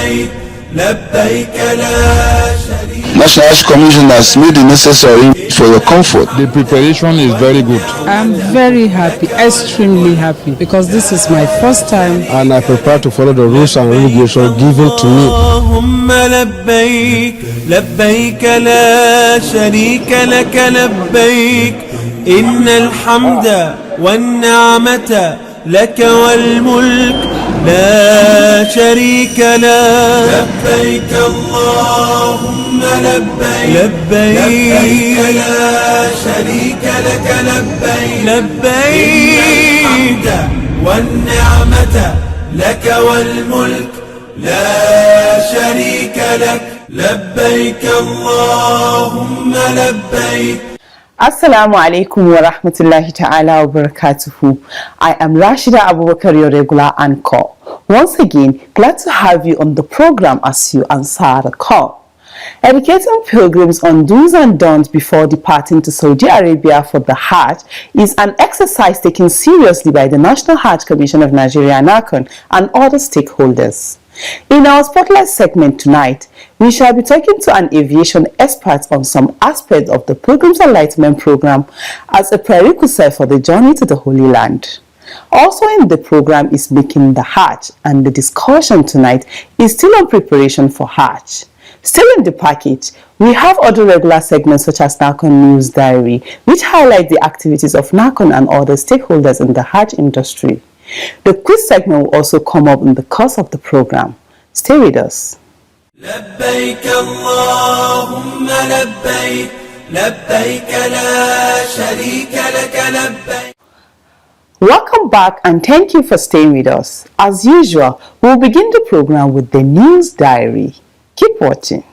لبيك لبيك لا شريك. National Hajj Commission has made the necessary for your comfort. The preparation is very good. I'm very happy, extremely happy, because this is my first time. And I prepare to follow the rules and regulations given to me. اللهم لبيك لبيك لا شريك لك لبيك إن الحمد والنعمة لك والملك لا شريك له. لبيك اللهم لبيك لبيك لا شريك لك لبيك لبيك والنعمة لك والملك لا شريك لك لبيك اللهم لبيك. Assalamu alaikum wa rahmatullahi ta'ala wa barakatuhu. I am Rashida Abubakar, your regular anchor. Once again, glad to have you on the program as you answer the call. Educating pilgrims on do's and don'ts before departing to Saudi Arabia for the Hajj is an exercise taken seriously by the National Hajj Commission of Nigeria, NACON, and other stakeholders. In our Spotlight segment tonight, we shall be talking to an aviation expert on some aspects of the Pilgrim's Enlightenment Program as a prerequisite for the journey to the Holy Land. Also in the program is Making the Hajj, and the discussion tonight is still on preparation for Hajj. Still in the package, we have other regular segments such as NACON News Diary, which highlight the activities of NACON and other stakeholders in the Hajj industry. The quiz segment will also come up in the course of the program. Stay with us. لبيك اللهم لبيك لبيك لا شريك لك لبيك. Welcome back and thank you for staying with us. As usual, we'll begin the program with the News Diary. Keep watching.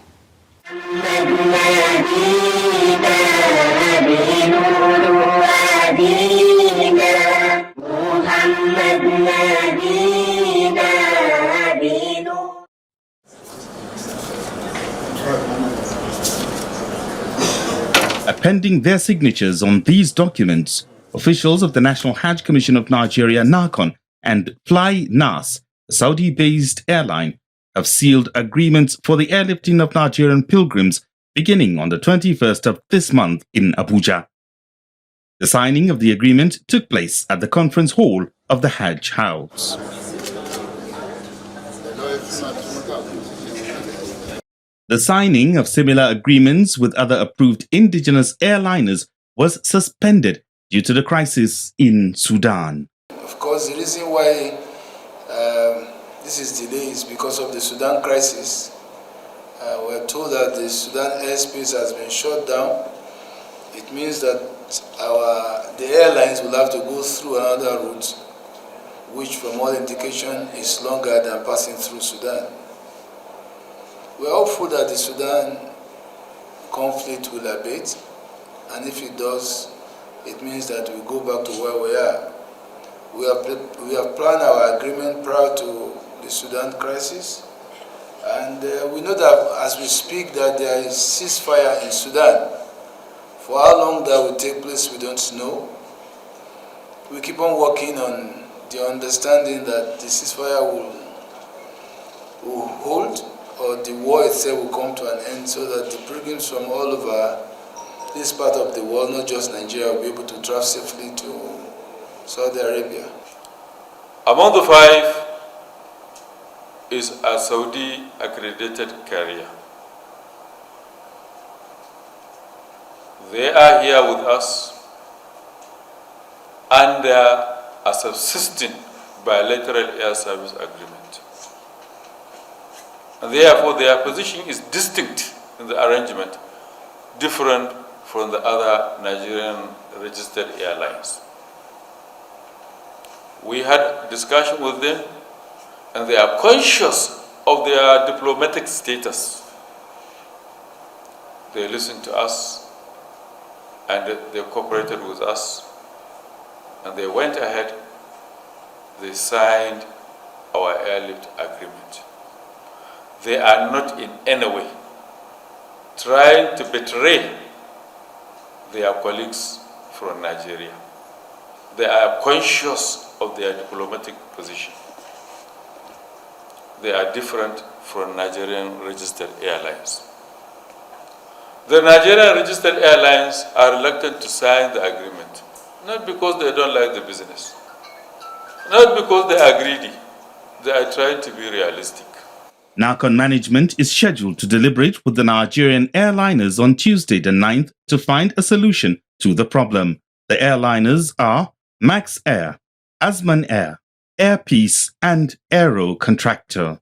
Appending their signatures on these documents, officials of the National Hajj Commission of Nigeria, NACON, and Fly Nas, a Saudi-based airline, have sealed agreements for the airlifting of Nigerian pilgrims beginning on the 21st of this month in Abuja. The signing of the agreement took place at the conference hall of the Hajj House. The signing of similar agreements with other approved indigenous airliners was suspended due to the crisis in Sudan. Of course, the reason why this is delayed is because of the Sudan crisis. We're told that the Sudan airspace has been shut down. It means that the airlines will have to go through another route, which from all indication is longer than passing through Sudan. We're hopeful that the Sudan conflict will abate, and if it does, it means that we go back to where we are. We have planned our agreement prior to the Sudan crisis, and we know that as we speak that there is ceasefire in Sudan. For how long that will take place, we don't know. We keep on working on the understanding that the ceasefire will hold, or the war itself will come to an end, so that the pilgrims from all over this part of the world, not just Nigeria, will be able to travel safely to Saudi Arabia. Among the five is a Saudi accredited carrier. They are here with us under a subsisting bilateral air service agreement. And therefore, their position is distinct in the arrangement, different from the other Nigerian registered airlines. We had discussion with them, and they are conscious of their diplomatic status. They listened to us, and they cooperated with us, and they went ahead. They signed our airlift agreement. They are not in any way trying to betray their colleagues from Nigeria. They are conscious of their diplomatic position. They are different from Nigerian registered airlines. The Nigerian registered airlines are reluctant to sign the agreement, not because they don't like the business, not because they are greedy. They are trying to be realistic. NACON management is scheduled to deliberate with the Nigerian airliners on Tuesday the 9th to find a solution to the problem. The airliners are Max Air, Asman Air, Air Peace and Aero Contractor.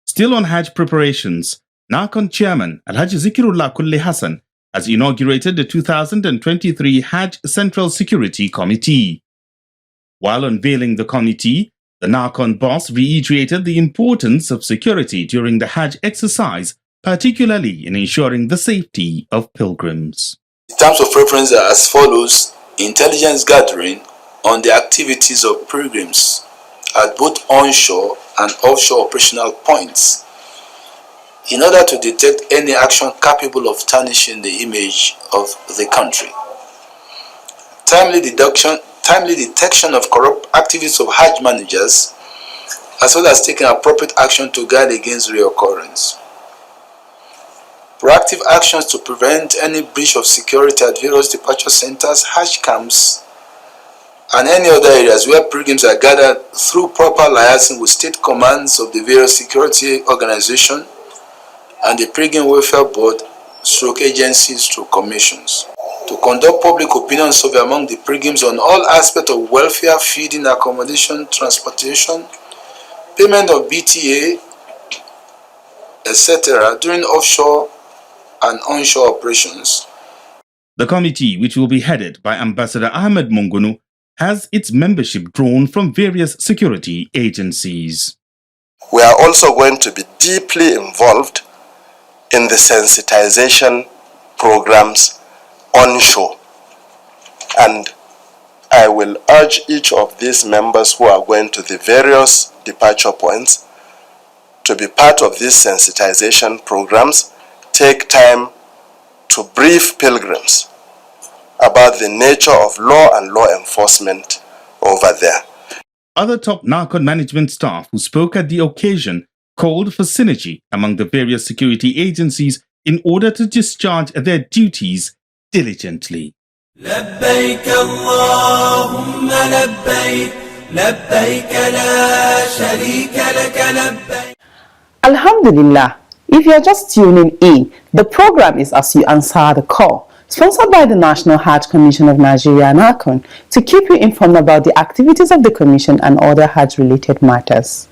Still on Hajj preparations, NACON chairman Alhaji Zikirullah Kulli Hassan has inaugurated the 2023 Hajj Central Security Committee. While unveiling the committee, the NACON boss reiterated the importance of security during the Hajj exercise, particularly in ensuring the safety of pilgrims. The terms of reference are as follows: intelligence gathering on the activities of pilgrims at both onshore and offshore operational points in order to detect any action capable of tarnishing the image of the country. Timely detection of corrupt activities of Hajj managers, as well as taking appropriate action to guard against reoccurrence. Proactive actions to prevent any breach of security at various departure centers, Hajj camps, and any other areas where pilgrims are gathered through proper liaison with state commands of the various security organizations and the Pilgrim Welfare Board, agencies through commissions. To conduct public opinion survey among the pilgrims on all aspects of welfare, feeding, accommodation, transportation, payment of BTA, etc. during offshore and onshore operations. The committee, which will be headed by Ambassador Ahmed Mungunu, has its membership drawn from various security agencies. We are also going to be deeply involved in the sensitization programs onshore, and I will urge each of these members who are going to the various departure points to be part of these sensitization programs. Take time to brief pilgrims about the nature of law and law enforcement over there. Other top NACON management staff who spoke at the occasion called for synergy among the various security agencies in order to discharge their duties diligently. لبيك اللهم لبيك لبيك لا شريك لك لبيك. Alhamdulillah, if you are just tuning in, the program is As You Answer the Call, sponsored by the National Hajj Commission of Nigeria, NACON, to keep you informed about the activities of the Commission and other Hajj-related matters.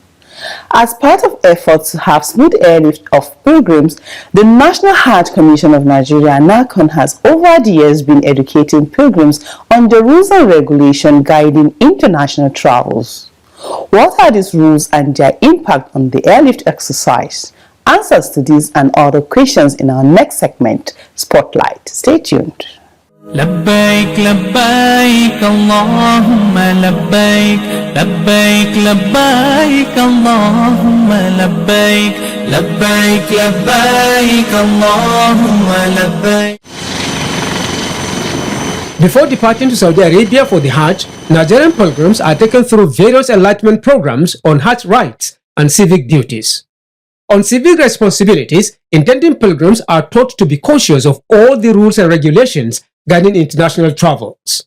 As part of efforts to have smooth airlift of pilgrims, the National Hajj Commission of Nigeria, NACON, has over the years been educating pilgrims on the rules and regulations guiding international travels. What are these rules and their impact on the airlift exercise? Answers to these and other questions in our next segment, Spotlight. Stay tuned. لبيك لبيك اللهم لبيك لبيك لبيك اللهم لبيك لبيك لبيك اللهم لبيك. Before departing to Saudi Arabia for the Hajj, Nigerian pilgrims are taken through various enlightenment programs on Hajj rights and civic duties. On civic responsibilities, intending pilgrims are taught to be cautious of all the rules and regulations guiding international travels.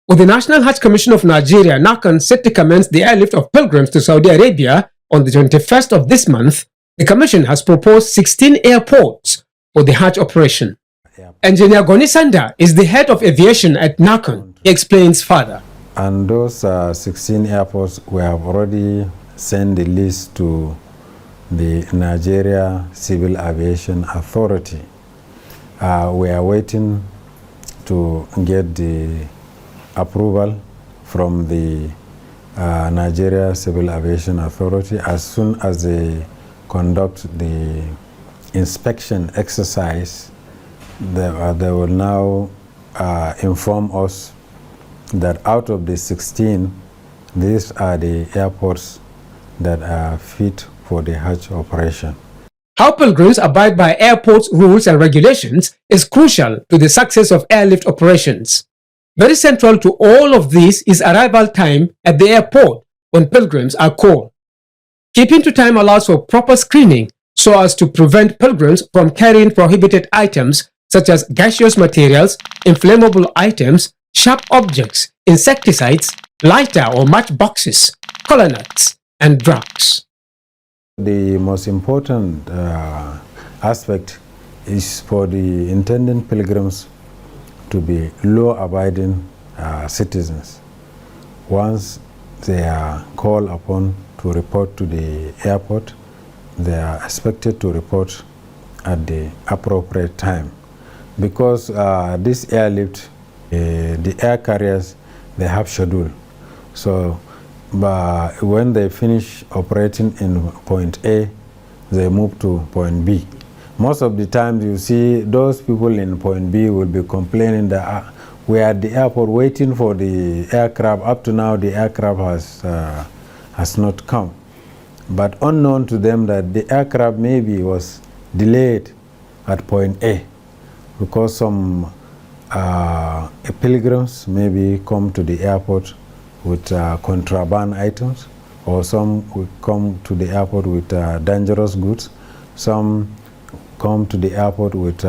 With the National Hajj Commission of Nigeria, NACON, set to commence the airlift of pilgrims to Saudi Arabia on the 21st of this month, the Commission has proposed 16 airports for the Hajj operation. Engineer Goni Sanda is the head of aviation at NACON. He explains further. And those 16 airports, we have already sent the list to the Nigeria Civil Aviation Authority. We are waiting to get the approval from the Nigeria Civil Aviation Authority. As soon as they conduct the inspection exercise, they will now inform us that out of the 16, these are the airports that are fit for the Hajj operation. How pilgrims abide by airports' rules and regulations is crucial to the success of airlift operations. Very central to all of this is arrival time at the airport when pilgrims are called. Keeping to time allows for proper screening so as to prevent pilgrims from carrying prohibited items such as gaseous materials, inflammable items, sharp objects, insecticides, lighter or match boxes, cola nuts, and drugs. The most important aspect is for the intending pilgrims to be law-abiding citizens. Once they are called upon to report to the airport, they are expected to report at the appropriate time. Because this airlift, the air carriers, they have schedule. So when they finish operating in point A, they move to point B. Most of the time you see those people in point B will be complaining that we are at the airport waiting for the aircraft. Up to now the aircraft has not come. But unknown to them that the aircraft maybe was delayed at point A because some pilgrims maybe come to the airport with contraband items, or some will come to the airport with dangerous goods. Some come to the airport with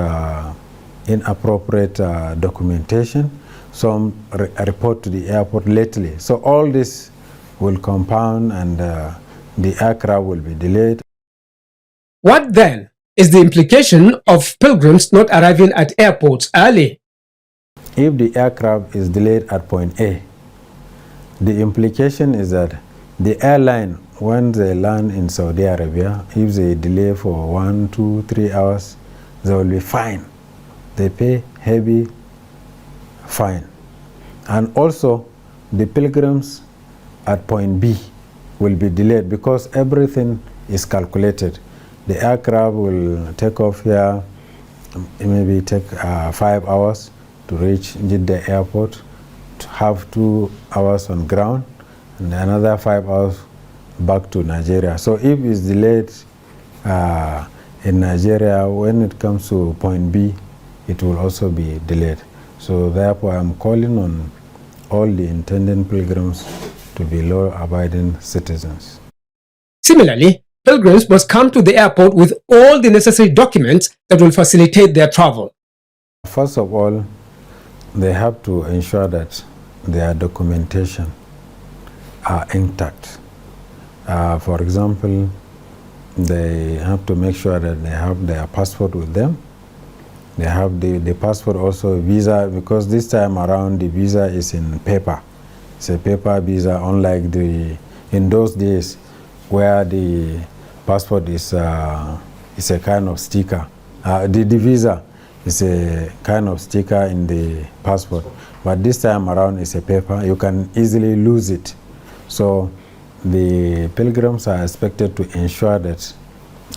inappropriate documentation. Some report to the airport lately. So all this will compound and the aircraft will be delayed. What then is the implication of pilgrims not arriving at airports early? If the aircraft is delayed at point A, the implication is that the airline, when they land in Saudi Arabia, if they delay for 1, 2, 3 hours, they will be fined. They pay heavy fine. And also, the pilgrims at point B will be delayed because everything is calculated. The aircraft will take off here, maybe take 5 hours to reach Jeddah airport, to have 2 hours on ground, and another 5 hours back to Nigeria. So if it's delayed in Nigeria, when it comes to point B, it will also be delayed. So therefore, I'm calling on all the intending pilgrims to be law-abiding citizens. Similarly, pilgrims must come to the airport with all the necessary documents that will facilitate their travel. First of all, they have to ensure that their documentation are intact. For example, they have to make sure that they have their passport with them. They have the passport, also visa, because this time around the visa is in paper. It's a paper visa, unlike in those days where the passport is a kind of sticker. The visa is a kind of sticker in the passport, but this time around it's a paper. You can easily lose it. So the pilgrims are expected to ensure that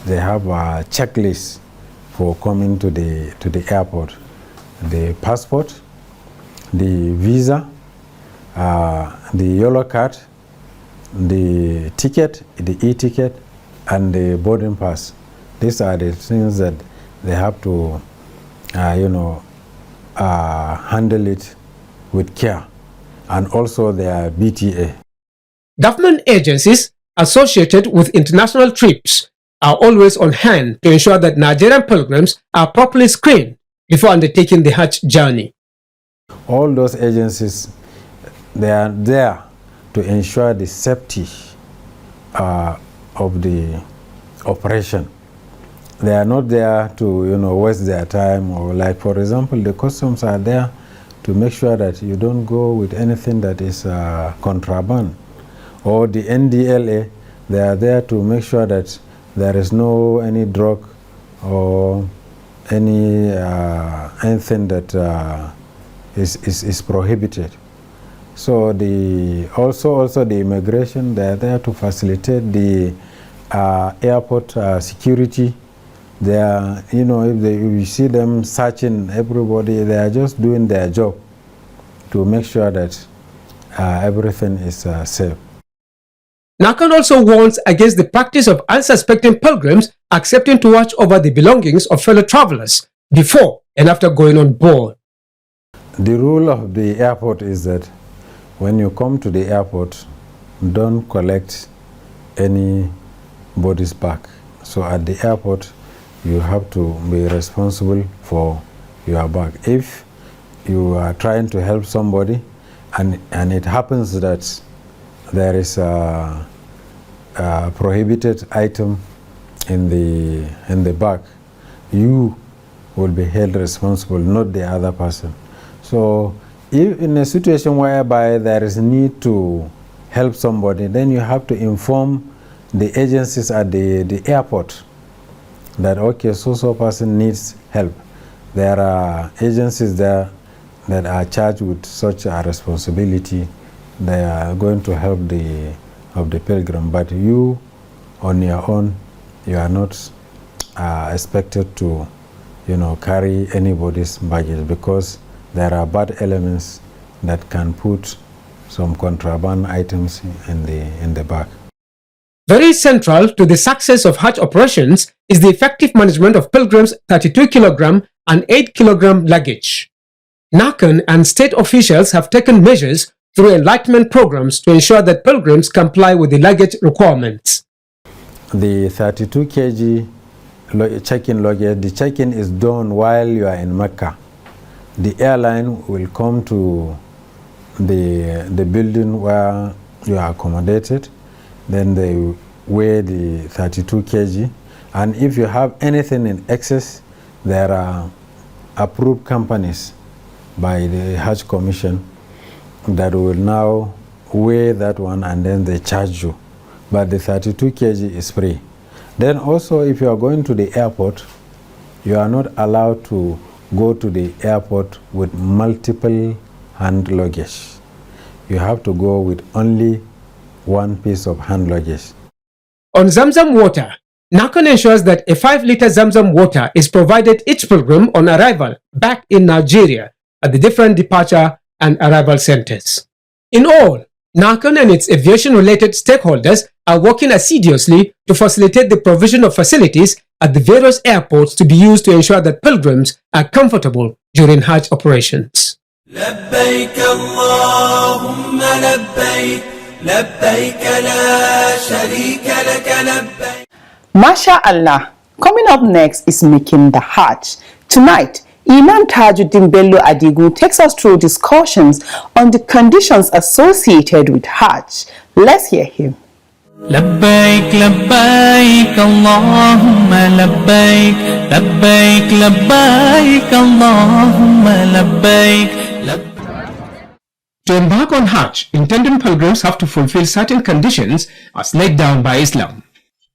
they have a checklist for coming to the airport: the passport, the visa, the yellow card, the ticket, the e-ticket, and the boarding pass. These are the things that they have to, handle it with care, and also their BTA. Government agencies associated with international trips are always on hand to ensure that Nigerian pilgrims are properly screened before undertaking the Hajj journey. All those agencies, they are there to ensure the safety of the operation. They are not there to waste their time, or like, for example, the customs are there to make sure that you don't go with anything that is contraband. Or the NDLA, they are there to make sure that there is any drug or anything that is prohibited. So also the immigration, they are there to facilitate the airport security. They are, if you see them searching everybody, they are just doing their job to make sure that everything is safe. NACON also warns against the practice of unsuspecting pilgrims accepting to watch over the belongings of fellow travelers before and after going on board. The rule of the airport is that when you come to the airport, don't collect anybody's bag. So at the airport, you have to be responsible for your bag. If you are trying to help somebody and it happens that there is a prohibited item in the bag, you will be held responsible, not the other person. So if in a situation whereby there is need to help somebody, then you have to inform the agencies at the airport that, okay, so person needs help. There are agencies there that are charged with such a responsibility. They are going to help the pilgrim, but you on your own, you are not expected to, carry anybody's baggage, because there are bad elements that can put some contraband items in the bag. Very central to the success of Hajj operations is the effective management of pilgrims' 32 kilogram and 8 kilogram luggage. NACON and state officials have taken measures through enlightenment programs to ensure that pilgrims comply with the luggage requirements. The 32 kg check-in luggage, the check-in is done while you are in Mecca. The airline will come to the building where you are accommodated. Then they weigh the 32 kg, and if you have anything in excess, there are approved companies by the Hajj Commission that will now weigh that one, and then they charge you. But the 32 kg is free. Then also, if you are going to the airport, you are not allowed to go to the airport with multiple hand luggage. You have to go with only one piece of hand luggage. On Zamzam water, NACON ensures that a 5-liter Zamzam water is provided each pilgrim on arrival back in Nigeria at the different departure and arrival centers. In all, NACON and its aviation-related stakeholders are working assiduously to facilitate the provision of facilities at the various airports to be used to ensure that pilgrims are comfortable during Hajj operations. لبيك اللهم لبيك لبيك لا شريك لك لبيك. MashaAllah. Coming up next is Making the Hajj. Tonight, Imam Tajuddin Bello Adigu takes us through discussions on the conditions associated with Hajj. Let's hear him. لبيك لبيك اللهم لبيك لبيك لبيك اللهم لبيك. To embark on Hajj, intending pilgrims have to fulfill certain conditions as laid down by Islam.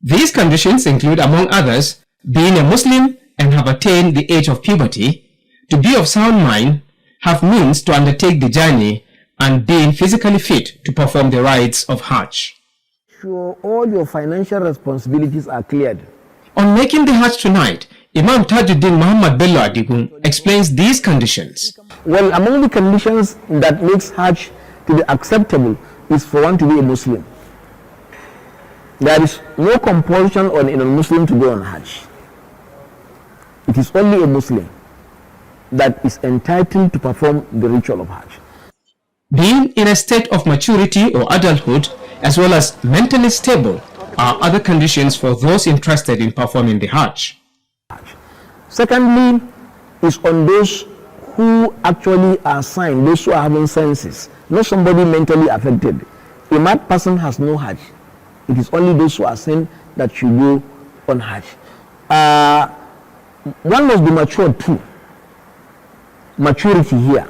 These conditions include, among others, being a Muslim and have attained the age of puberty, to be of sound mind, have means to undertake the journey, and being physically fit to perform the rites of Hajj. Sure, all your financial responsibilities are cleared. On Making the Hajj tonight, Imam Tajuddin Muhammad Bello Adigun explains these conditions. Well, among the conditions that makes Hajj to be acceptable is for one to be a Muslim. There is no compulsion on a non-Muslim to go on Hajj. It is only a Muslim that is entitled to perform the ritual of Hajj. Being in a state of maturity or adulthood, as well as mentally stable, are other conditions for those interested in performing the Hajj. Secondly, is on those who actually are sane, those who are having senses, not somebody mentally affected. A mad person has no Hajj. It is only those who are sane that should go on Hajj. One must be matured too. Maturity here.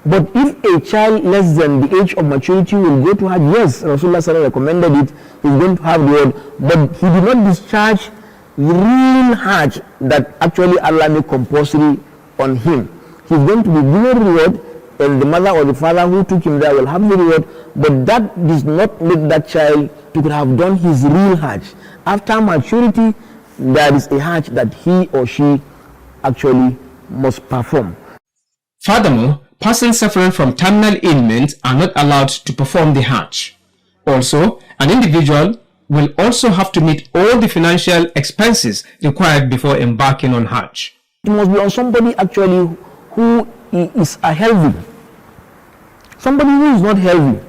But if a child less than the age of maturity will go to Hajj, yes, Rasulullah SAW recommended it, he's going to have the reward, but he did not discharge the real Hajj that actually Allah made compulsory on him. He's going to be given reward, and the mother or the father who took him there will have the reward, but that does not make that child to could have done his real Hajj. After maturity, there is a Hajj that he or she actually must perform. Furthermore, persons suffering from terminal ailments are not allowed to perform the Hajj. Also, an individual will also have to meet all the financial expenses required before embarking on Hajj. It must be on somebody actually who is healthy. Somebody who is not healthy,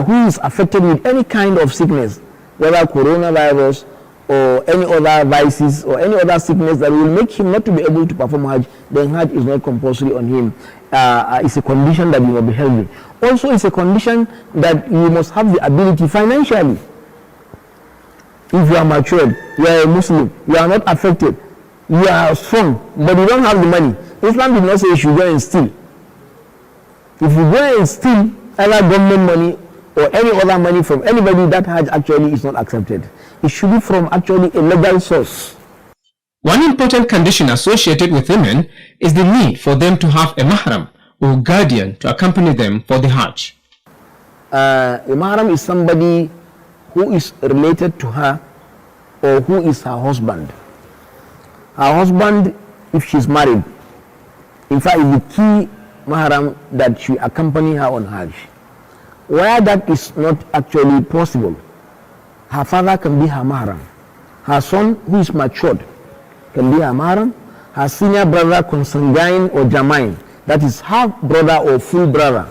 who is affected with any kind of sickness, whether coronavirus or any other vices or any other sickness that will make him not to be able to perform Hajj, then Hajj is not compulsory on him. It's a condition that you must be healthy. Also, it's a condition that you must have the ability financially. If you are matured, you are a Muslim, you are not affected, you are strong, but you don't have the money. Islam did not say you should go and steal. If you go and steal either government money or any other money from anybody, that Hajj actually is not accepted. It should be from actually a legal source. One important condition associated with women is the need for them to have a mahram or guardian to accompany them for the Hajj. A mahram is somebody who is related to her or who is her husband. Her husband, if she's married, in fact, is the key mahram that she accompany her on Hajj. Where that is not actually possible, her father can be her mahram. Her son, who is matured, can be her mahram. Her senior brother, consanguine or germine, that is half brother or full brother,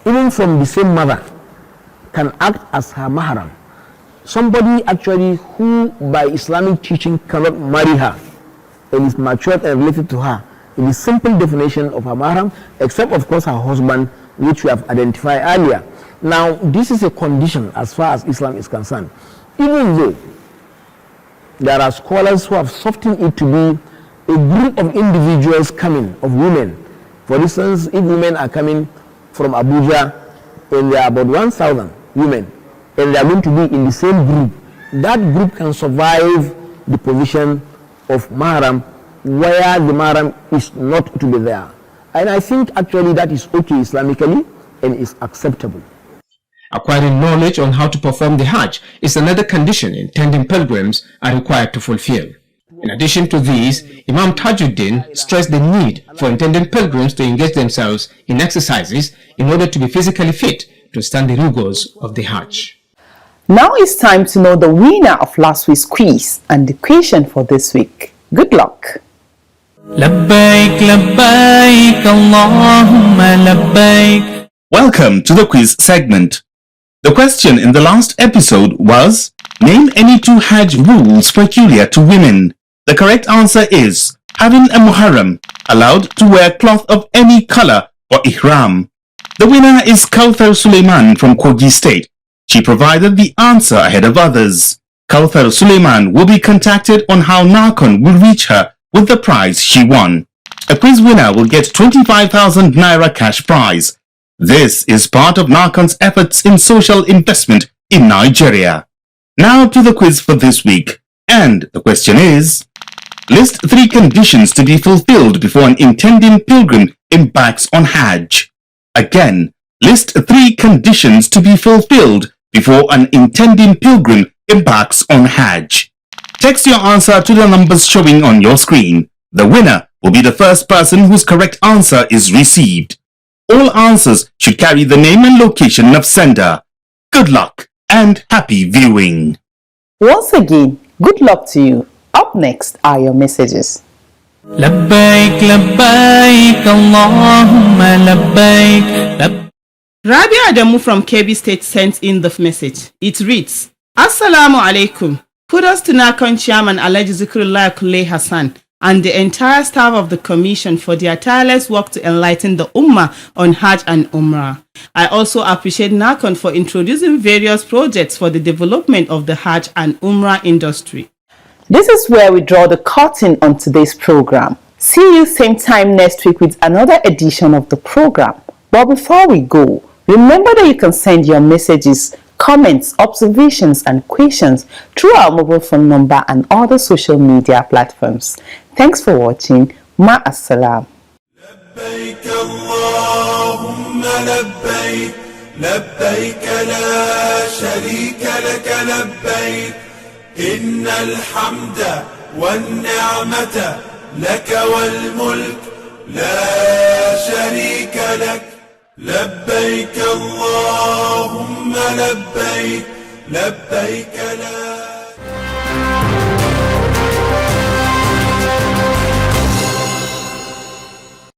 even from the same mother, can act as her mahram. Somebody actually who by Islamic teaching cannot marry her and is matured and related to her, in the simple definition of her mahram, except of course her husband, which we have identified earlier. Now, this is a condition as far as Islam is concerned. Even though there are scholars who have softened it to be a group of individuals coming, of women. For instance, if women are coming from Abuja and there are about 1,000 women and they are going to be in the same group, that group can survive the position of mahram where the mahram is not to be there. And I think actually that is okay Islamically and is acceptable. Acquiring knowledge on how to perform the Hajj is another condition intending pilgrims are required to fulfill. In addition to these, Imam Tajuddin stressed the need for intending pilgrims to engage themselves in exercises in order to be physically fit to stand the rigors of the Hajj. Now it's time to know the winner of last week's quiz and the question for this week. Good luck. لبيك لبيك اللهم لبيك. Welcome to the quiz segment. The question in the last episode was, name any two Hajj rules peculiar to women. The correct answer is, having a muharram, allowed to wear cloth of any color or ihram. The winner is Kauthar Suleiman from Kogi State. She provided the answer ahead of others. Kauthar Suleiman will be contacted on how Narcon will reach her with the prize she won. A quiz winner will get 25,000 Naira cash prize. This is part of Narcon's efforts in social investment in Nigeria. Now to the quiz for this week. And the question is, list 3 conditions to be fulfilled before an intending pilgrim embarks on Hajj. Again, list 3 conditions to be fulfilled before an intending pilgrim embarks on Hajj. Text your answer to the numbers showing on your screen. The winner will be the first person whose correct answer is received. All answers should carry the name and location of sender. Good luck and happy viewing. Once again, good luck to you. Up next are your messages. لبيك لبيك اللهم لبيك. Rabia Adamu from Kebbi State sent in the message. It reads, Assalamu alaikum. Kudos to Narcon Chairman Alhaji Zikrullah Kule Hassan and the entire staff of the Commission for their tireless work to enlighten the Ummah on Hajj and Umrah. I also appreciate Narcon for introducing various projects for the development of the Hajj and Umrah industry. This is where we draw the curtain on today's program. See you same time next week with another edition of the program. But before we go, remember that you can send your messages, comments, observations and questions through our mobile phone number and other social media platforms. Thanks for watching. Ma'assalam. لبيك اللهم لبيك لبيك لا شريك لك لبيك إن الحمد والنعمة لك والملك لا شريك لك لبيك اللهم لبيك لبيك لا